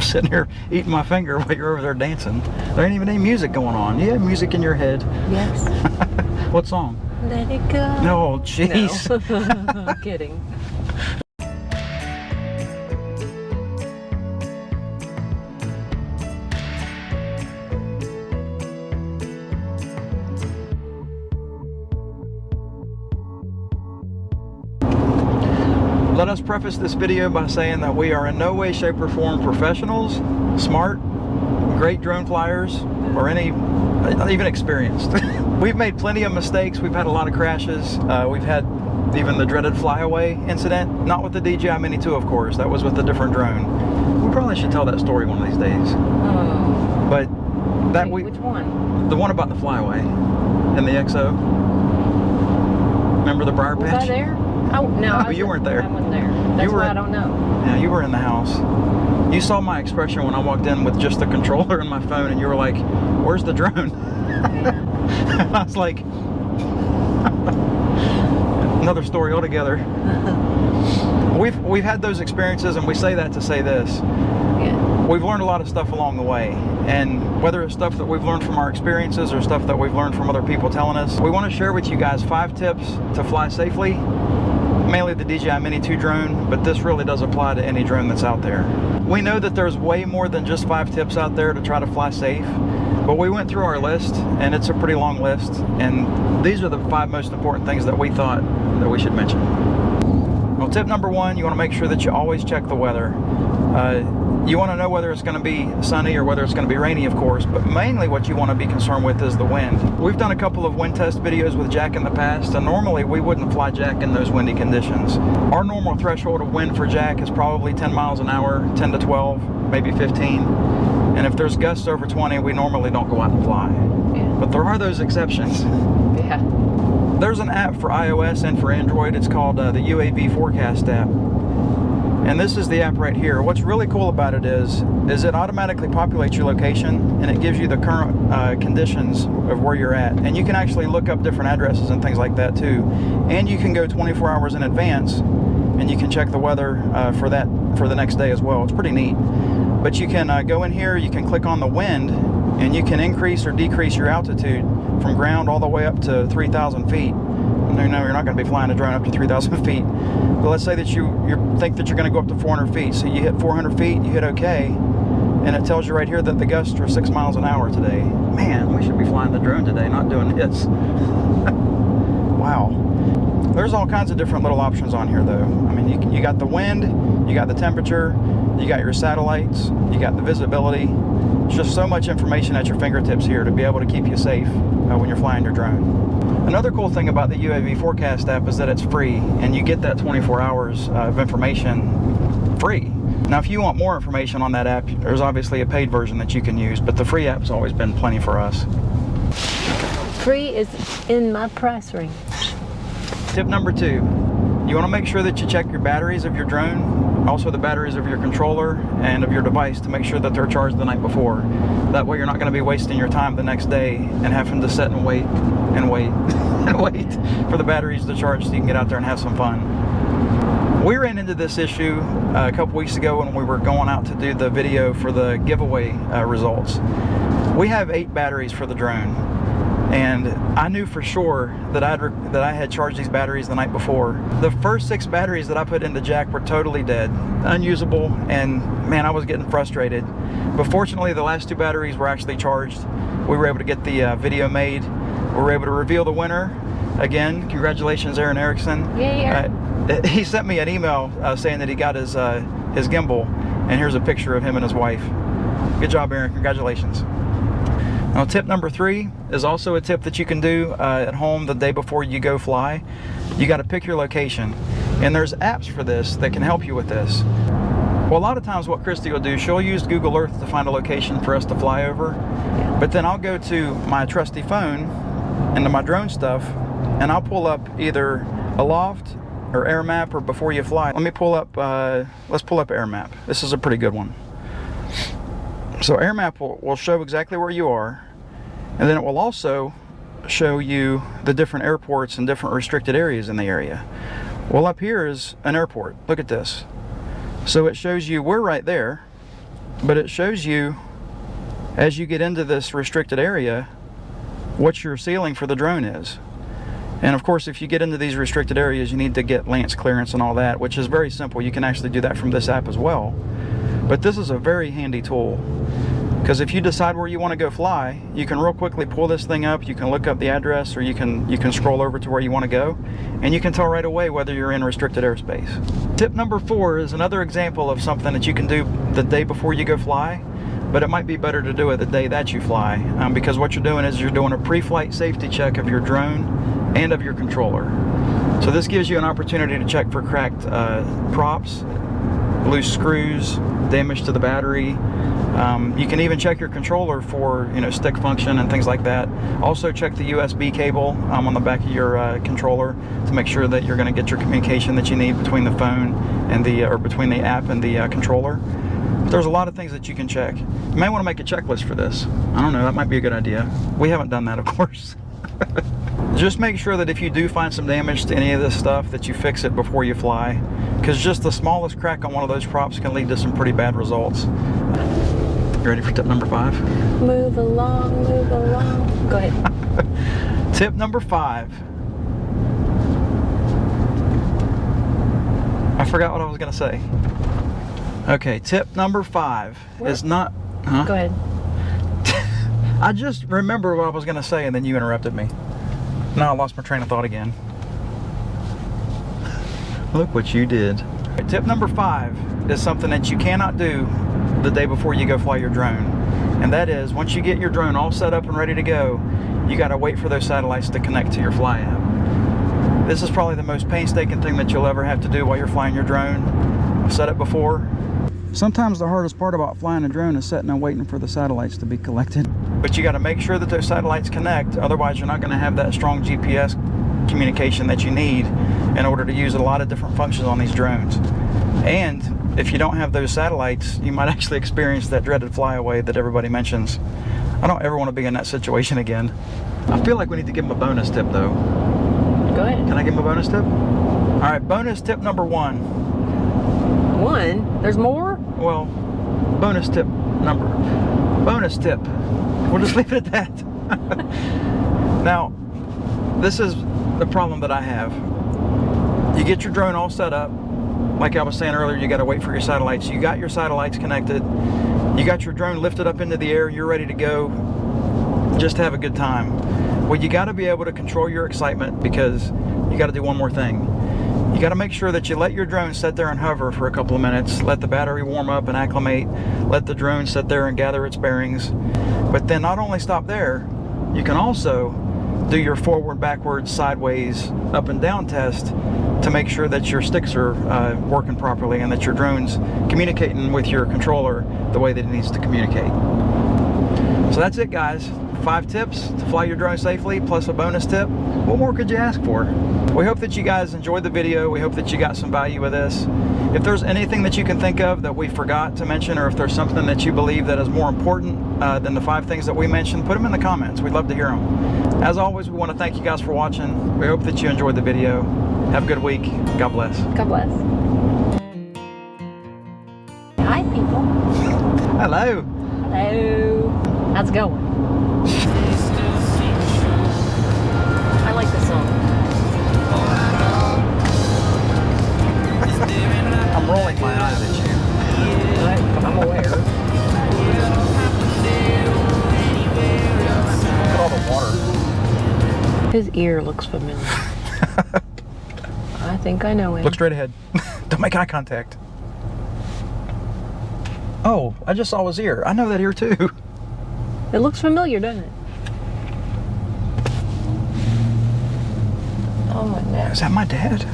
sitting here eating my finger while you're over there dancing. There ain't even any music going on. You have music in your head. Yes. What song? Let it go. No, jeez. No. I'm kidding. Let us preface this video by saying that we are in no way, shape, or form professionals, smart, great drone flyers, or even experienced. We've made plenty of mistakes. We've had a lot of crashes. We've had even the dreaded flyaway incident. Not with the DJI Mini 2, of course. That was with a different drone. We probably should tell that story one of these days. Oh. But that Wait, which one? The one about the flyaway and the XO. Remember the briar patch? Was I there? Oh, no, you weren't there. I wasn't there. That's why I don't know. Yeah, you were in the house. You saw my expression when I walked in with just the controller and my phone, and you were like, "Where's the drone?" And I was like, another story altogether. We've had those experiences, and we say that to say this. Yeah. We've learned a lot of stuff along the way, and whether it's stuff that we've learned from our experiences or stuff that we've learned from other people telling us, we want to share with you guys 5 tips to fly safely. Mainly the DJI Mini 2 drone, but this really does apply to any drone that's out there. We know that there's way more than just 5 tips out there to try to fly safe, but we went through our list, and it's a pretty long list, and these are the 5 most important things that we thought that we should mention. Well, tip number 1, you want to make sure that you always check the weather. You want to know whether it's going to be sunny or whether it's going to be rainy, of course, but mainly what you want to be concerned with is the wind. We've done a couple of wind test videos with Jack in the past, and normally we wouldn't fly Jack in those windy conditions. Our normal threshold of wind for Jack is probably 10 miles an hour, 10 to 12, maybe 15. And if there's gusts over 20, we normally don't go out and fly. Yeah. But there are those exceptions. Yeah. There's an app for iOS and for Android. It's called the UAV Forecast app. And this is the app right here. What's really cool about it is it automatically populates your location, and it gives you the current conditions of where you're at. And you can actually look up different addresses and things like that too. And you can go 24 hours in advance, and you can check the weather for the next day as well. It's pretty neat. But you can go in here, you can click on the wind, and you can increase or decrease your altitude from ground all the way up to 3,000 feet. No, you're not going to be flying a drone up to 3,000 feet. But let's say that you think that you're going to go up to 400 feet. So you hit 400 feet, you hit OK, and it tells you right here that the gusts are 6 miles an hour today. Man, we should be flying the drone today, not doing this. Wow. There's all kinds of different little options on here, though. I mean, you got the wind, you got the temperature, you got your satellites, you got the visibility. There's just so much information at your fingertips here to be able to keep you safe when you're flying your drone. Another cool thing about the UAV Forecast app is that it's free, and you get that 24 hours of information free. Now, if you want more information on that app, there's obviously a paid version that you can use, but the free app's always been plenty for us. Free is in my price range. Tip number 2, you want to make sure that you check your batteries of your drone, also the batteries of your controller and of your device, to make sure that they're charged the night before. That way you're not going to be wasting your time the next day and having to sit and wait and wait and wait for the batteries to charge so you can get out there and have some fun. We ran into this issue a couple weeks ago when we were going out to do the video for the giveaway results. We have 8 batteries for the drone, and I knew for sure that I had charged these batteries the night before. The first 6 batteries that I put into Jack were totally dead, unusable, and man, I was getting frustrated. But fortunately, the last 2 batteries were actually charged. We were able to get the video made. We were able to reveal the winner. Again, congratulations, Aaron Erickson. Yeah. He sent me an email saying that he got his gimbal, and here's a picture of him and his wife. Good job, Aaron. Congratulations. Now, tip number 3 is also a tip that you can do at home the day before you go fly. You got to pick your location, and there's apps for this that can help you with this. Well, a lot of times what Christy will do, she'll use Google Earth to find a location for us to fly over, but then I'll go to my trusty phone into my drone stuff, and I'll pull up either Aloft or Air Map or Before You Fly. Let me pull up, let's pull up Air Map. This is a pretty good one. So Air Map will show exactly where you are, and then it will also show you the different airports and different restricted areas in the area. Well, up here is an airport. Look at this. So it shows you we're right there, but it shows you as you get into this restricted area what your ceiling for the drone is. And of course, if you get into these restricted areas, you need to get lance clearance and all that, which is very simple. You can actually do that from this app as well. But this is a very handy tool, because if you decide where you want to go fly, you can real quickly pull this thing up, you can look up the address, or you can scroll over to where you want to go, and you can tell right away whether you're in restricted airspace. Tip number 4 is another example of something that you can do the day before you go fly, but it might be better to do it the day that you fly, because what you're doing is you're doing a pre-flight safety check of your drone and of your controller. So this gives you an opportunity to check for cracked props, loose screws, damage to the battery. You can even check your controller for, you know, stick function and things like that. Also check the USB cable on the back of your controller to make sure that you're going to get your communication that you need between the phone and between the app and the controller. There's a lot of things that you can check. You may want to make a checklist for this. I don't know, that might be a good idea. We haven't done that, of course. Just make sure that if you do find some damage to any of this stuff, that you fix it before you fly, because just the smallest crack on one of those props can lead to some pretty bad results. You ready for tip number 5? Move along, move along. Go ahead. Tip number 5. I forgot what I was going to say. Okay, tip number 5 is not... Huh? Go ahead. I just remember what I was going to say and then you interrupted me. Now I lost my train of thought again. Look what you did. Tip number 5 is something that you cannot do the day before you go fly your drone. And that is, once you get your drone all set up and ready to go, you got to wait for those satellites to connect to your fly app. This is probably the most painstaking thing that you'll ever have to do while you're flying your drone. I've said it before. Sometimes the hardest part about flying a drone is sitting and waiting for the satellites to be collected. But you got to make sure that those satellites connect, otherwise you're not going to have that strong GPS communication that you need in order to use a lot of different functions on these drones. And if you don't have those satellites, you might actually experience that dreaded flyaway that everybody mentions. I don't ever want to be in that situation again. I feel like we need to give them a bonus tip though. Go ahead. Can I give them a bonus tip? All right, bonus tip number 1. 1? There's more? Well, bonus tip. We'll just leave it at that. Now, this is the problem that I have. You get your drone all set up. Like I was saying earlier, you got to wait for your satellites. You got your satellites connected. You got your drone lifted up into the air. You're ready to go. Just have a good time. Well, you got to be able to control your excitement, because you got to do one more thing. You got to make sure that you let your drone sit there and hover for a couple of minutes, let the battery warm up and acclimate, let the drone sit there and gather its bearings. But then not only stop there, you can also do your forward, backwards, sideways, up and down test to make sure that your sticks are working properly and that your drone's communicating with your controller the way that it needs to communicate. So that's it, guys. 5 tips to fly your drone safely, plus a bonus tip. What more could you ask for? We hope that you guys enjoyed the video. We hope that you got some value with this. If there's anything that you can think of that we forgot to mention, or if there's something that you believe that is more important than the 5 things that we mentioned, put them in the comments. We'd love to hear them. As always, we want to thank you guys for watching. We hope that you enjoyed the video. Have a good week. God bless. God bless. Hi, people. Hello. Hello. How's it going? I like this song. I'm rolling my eyes at you. I'm aware. Look at all the water. His ear looks familiar. I think I know him. Look straight ahead. Don't make eye contact. Oh, I just saw his ear. I know that ear too. It looks familiar, doesn't it? Oh, my neck. Is that my dad?